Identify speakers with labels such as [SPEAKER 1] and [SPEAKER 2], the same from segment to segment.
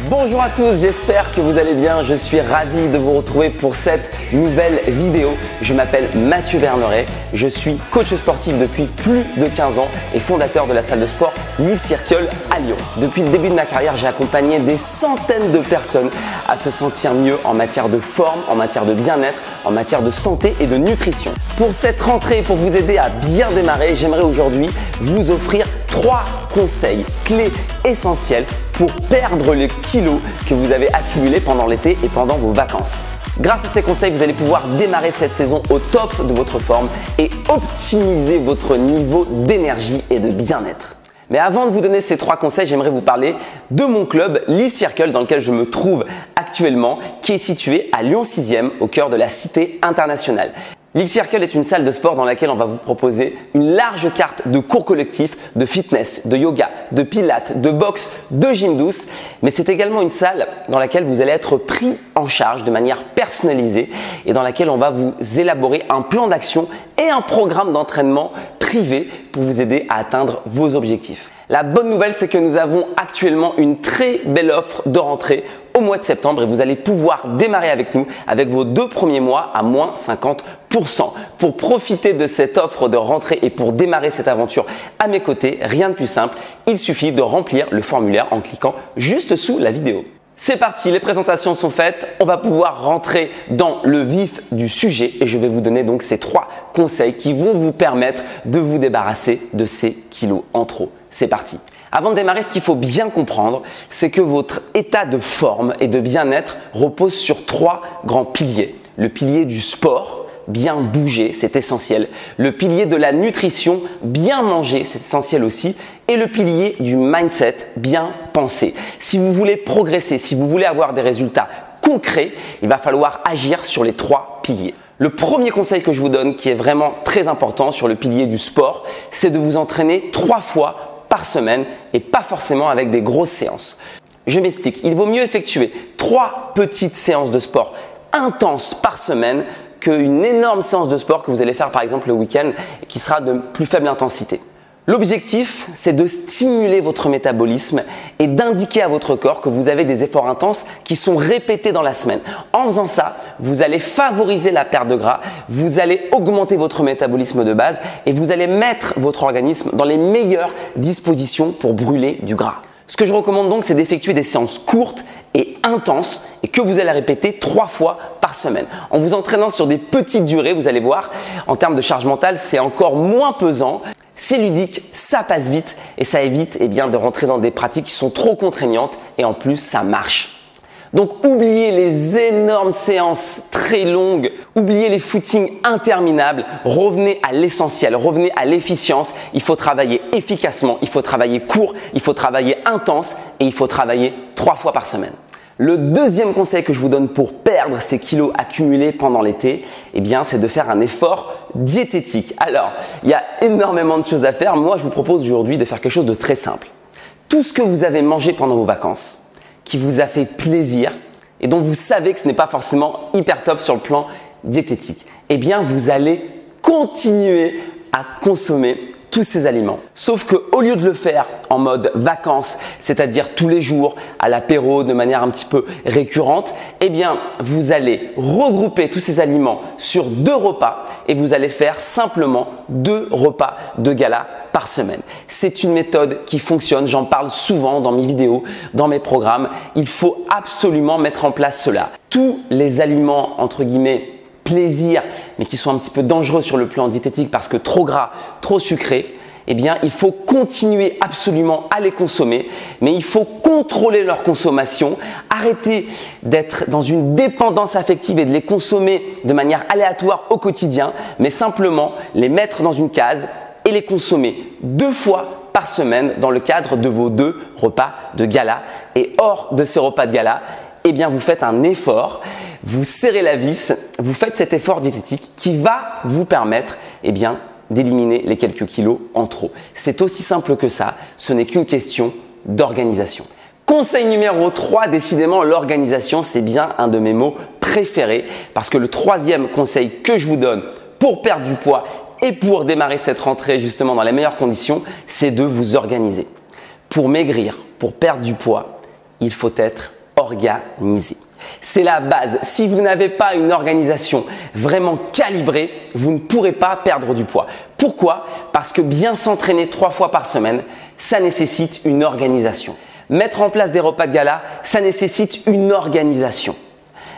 [SPEAKER 1] Bonjour à tous, j'espère que vous allez bien. Je suis ravi de vous retrouver pour cette nouvelle vidéo. Je m'appelle Mathieu Verneret, je suis coach sportif depuis plus de 15 ans et fondateur de la salle de sport Live Circle à Lyon. Depuis le début de ma carrière, j'ai accompagné des centaines de personnes à se sentir mieux en matière de forme, en matière de bien-être, en matière de santé et de nutrition. Pour cette rentrée, pour vous aider à bien démarrer, j'aimerais aujourd'hui vous offrir 3 conseils clés essentiels pour perdre les kilos que vous avez accumulés pendant l'été et pendant vos vacances. Grâce à ces conseils, vous allez pouvoir démarrer cette saison au top de votre forme et optimiser votre niveau d'énergie et de bien-être. Mais avant de vous donner ces 3 conseils, j'aimerais vous parler de mon club Live Circle dans lequel je me trouve actuellement, qui est situé à Lyon 6e, au cœur de la Cité internationale. Live Circle est une salle de sport dans laquelle on va vous proposer une large carte de cours collectifs, de fitness, de yoga, de pilates, de boxe, de gym douce. Mais c'est également une salle dans laquelle vous allez être pris en charge de manière personnalisée et dans laquelle on va vous élaborer un plan d'action et un programme d'entraînement privé pour vous aider à atteindre vos objectifs. La bonne nouvelle, c'est que nous avons actuellement une très belle offre de rentrée au mois de septembre et vous allez pouvoir démarrer avec nous avec vos 2 premiers mois à moins 50%. Pour profiter de cette offre de rentrée et pour démarrer cette aventure à mes côtés, rien de plus simple, il suffit de remplir le formulaire en cliquant juste sous la vidéo. C'est parti, les présentations sont faites, on va pouvoir rentrer dans le vif du sujet et je vais vous donner donc ces 3 conseils qui vont vous permettre de vous débarrasser de ces kilos en trop. C'est parti. Avant de démarrer, ce qu'il faut bien comprendre, c'est que votre état de forme et de bien-être repose sur 3 grands piliers. Le pilier du sport, bien bouger, c'est essentiel. Le pilier de la nutrition, bien manger, c'est essentiel aussi. Et le pilier du mindset, bien penser. Si vous voulez progresser, si vous voulez avoir des résultats concrets, il va falloir agir sur les 3 piliers. Le premier conseil que je vous donne, qui est vraiment très important sur le pilier du sport, c'est de vous entraîner 3 fois par semaine et pas forcément avec des grosses séances. Je m'explique, il vaut mieux effectuer 3 petites séances de sport intenses par semaine qu'une énorme séance de sport que vous allez faire par exemple le week-end et qui sera de plus faible intensité. L'objectif, c'est de stimuler votre métabolisme et d'indiquer à votre corps que vous avez des efforts intenses qui sont répétés dans la semaine. En faisant ça, vous allez favoriser la perte de gras, vous allez augmenter votre métabolisme de base et vous allez mettre votre organisme dans les meilleures dispositions pour brûler du gras. Ce que je recommande donc, c'est d'effectuer des séances courtes et intenses et que vous allez répéter 3 fois par semaine. En vous entraînant sur des petites durées, vous allez voir, en termes de charge mentale, c'est encore moins pesant. C'est ludique, ça passe vite et ça évite de rentrer dans des pratiques qui sont trop contraignantes et en plus ça marche. Donc oubliez les énormes séances très longues, oubliez les footings interminables, revenez à l'essentiel, revenez à l'efficience. Il faut travailler efficacement, il faut travailler court, il faut travailler intense et il faut travailler 3 fois par semaine. Le deuxième conseil que je vous donne pour perdre ces kilos accumulés pendant l'été, c'est de faire un effort diététique. Alors, il y a énormément de choses à faire. Moi, je vous propose aujourd'hui de faire quelque chose de très simple. Tout ce que vous avez mangé pendant vos vacances, qui vous a fait plaisir et dont vous savez que ce n'est pas forcément hyper top sur le plan diététique, vous allez continuer à consommer tous ces aliments. Sauf que au lieu de le faire en mode vacances, c'est-à-dire tous les jours, à l'apéro, de manière un petit peu récurrente, vous allez regrouper tous ces aliments sur 2 repas et vous allez faire simplement 2 repas de gala par semaine. C'est une méthode qui fonctionne, j'en parle souvent dans mes vidéos, dans mes programmes. Il faut absolument mettre en place cela. Tous les aliments, entre guillemets, plaisir, mais qui sont un petit peu dangereux sur le plan diététique parce que trop gras, trop sucré, il faut continuer absolument à les consommer, mais il faut contrôler leur consommation, arrêter d'être dans une dépendance affective et de les consommer de manière aléatoire au quotidien, mais simplement les mettre dans une case et les consommer 2 fois par semaine dans le cadre de vos 2 repas de gala. Et hors de ces repas de gala, vous faites un effort, vous serrez la vis, vous faites cet effort diététique qui va vous permettre d'éliminer les quelques kilos en trop. C'est aussi simple que ça, ce n'est qu'une question d'organisation. Conseil numéro 3, décidément l'organisation, c'est bien un de mes mots préférés parce que le 3e conseil que je vous donne pour perdre du poids et pour démarrer cette rentrée justement dans les meilleures conditions, c'est de vous organiser. Pour maigrir, pour perdre du poids, il faut être organisé. C'est la base. Si vous n'avez pas une organisation vraiment calibrée, vous ne pourrez pas perdre du poids. Pourquoi? Parce que bien s'entraîner 3 fois par semaine, ça nécessite une organisation. Mettre en place des repas de gala, ça nécessite une organisation.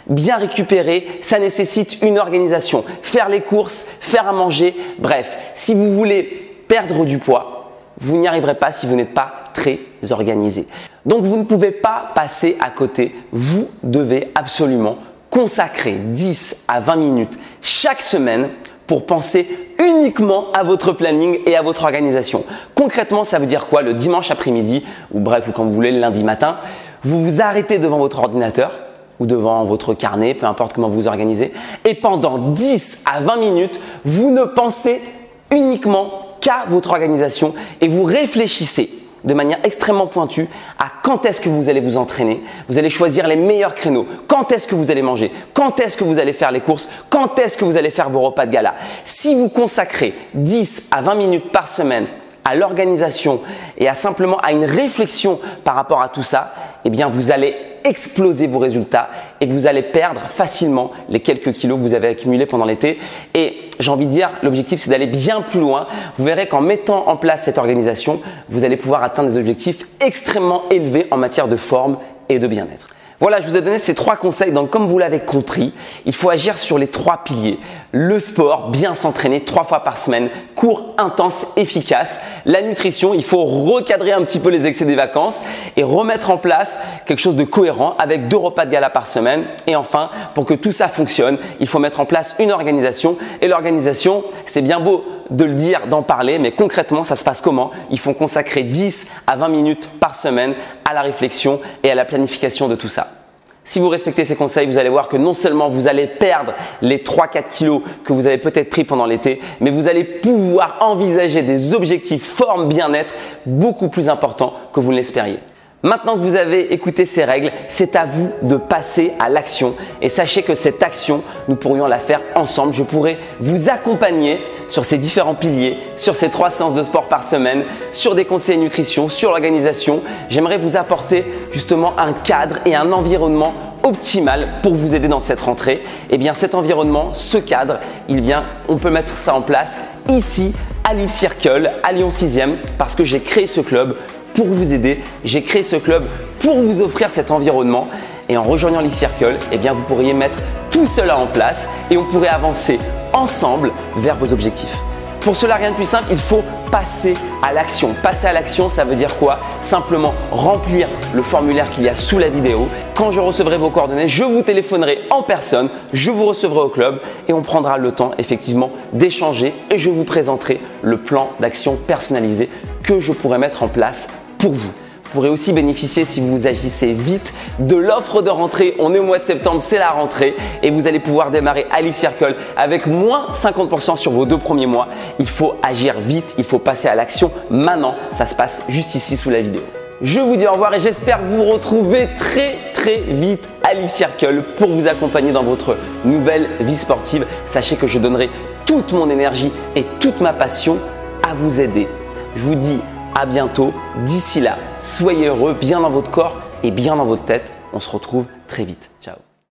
[SPEAKER 1] Bien récupérer, ça nécessite une organisation. Faire les courses, faire à manger, bref, si vous voulez perdre du poids, vous n'y arriverez pas si vous n'êtes pas très organisé. Donc vous ne pouvez pas passer à côté. Vous devez absolument consacrer 10 à 20 minutes chaque semaine pour penser uniquement à votre planning et à votre organisation. Concrètement, ça veut dire quoi? Le dimanche après-midi ou bref, ou quand vous voulez le lundi matin, vous vous arrêtez devant votre ordinateur ou devant votre carnet, peu importe comment vous organisez, et pendant 10 à 20 minutes, vous ne pensez uniquement qu'à votre organisation et vous réfléchissez de manière extrêmement pointue à quand est-ce que vous allez vous entraîner. Vous allez choisir les meilleurs créneaux. Quand est-ce que vous allez manger? Quand est-ce que vous allez faire les courses? Quand est-ce que vous allez faire vos repas de gala? Si vous consacrez 10 à 20 minutes par semaine à l'organisation et simplement à une réflexion par rapport à tout ça, eh bien vous allez exploser vos résultats et vous allez perdre facilement les quelques kilos que vous avez accumulés pendant l'été. Et j'ai envie de dire, l'objectif c'est d'aller bien plus loin. Vous verrez qu'en mettant en place cette organisation, vous allez pouvoir atteindre des objectifs extrêmement élevés en matière de forme et de bien-être. Voilà, je vous ai donné ces 3 conseils. Donc, comme vous l'avez compris, il faut agir sur les 3 piliers. Le sport, bien s'entraîner 3 fois par semaine, court, intense, efficace. La nutrition, il faut recadrer un petit peu les excès des vacances et remettre en place quelque chose de cohérent avec 2 repas de gala par semaine. Et enfin, pour que tout ça fonctionne, il faut mettre en place une organisation. Et l'organisation, c'est bien beau de le dire, d'en parler, mais concrètement, ça se passe comment? Il faut consacrer 10 à 20 minutes par semaine à la réflexion et à la planification de tout ça. Si vous respectez ces conseils, vous allez voir que non seulement vous allez perdre les 3-4 kilos que vous avez peut-être pris pendant l'été, mais vous allez pouvoir envisager des objectifs forme bien-être beaucoup plus importants que vous ne l'espériez. Maintenant que vous avez écouté ces règles, c'est à vous de passer à l'action. Et sachez que cette action, nous pourrions la faire ensemble. Je pourrais vous accompagner sur ces différents piliers, sur ces 3 séances de sport par semaine, sur des conseils nutrition, sur l'organisation. J'aimerais vous apporter justement un cadre et un environnement optimal pour vous aider dans cette rentrée. Et bien cet environnement, ce cadre, on peut mettre ça en place ici à Live Circle, à Lyon 6e, parce que j'ai créé ce club pour vous aider. J'ai créé ce club pour vous offrir cet environnement et en rejoignant Live Circle, eh bien vous pourriez mettre tout cela en place et on pourrait avancer ensemble vers vos objectifs. Pour cela, rien de plus simple, il faut passer à l'action. Passer à l'action, ça veut dire quoi? Simplement remplir le formulaire qu'il y a sous la vidéo. Quand je recevrai vos coordonnées, je vous téléphonerai en personne, je vous recevrai au club et on prendra le temps effectivement d'échanger et je vous présenterai le plan d'action personnalisé que je pourrai mettre en place pour vous. Vous pourrez aussi bénéficier, si vous agissez vite, de l'offre de rentrée. On est au mois de septembre, c'est la rentrée et vous allez pouvoir démarrer à Live Circle avec moins 50% sur vos 2 premiers mois. Il faut agir vite, il faut passer à l'action maintenant. Ça se passe juste ici sous la vidéo. Je vous dis au revoir et j'espère vous retrouver très vite à Live Circle pour vous accompagner dans votre nouvelle vie sportive. Sachez que je donnerai toute mon énergie et toute ma passion à vous aider. Je vous dis à bientôt. D'ici là, soyez heureux, bien dans votre corps et bien dans votre tête. On se retrouve très vite. Ciao.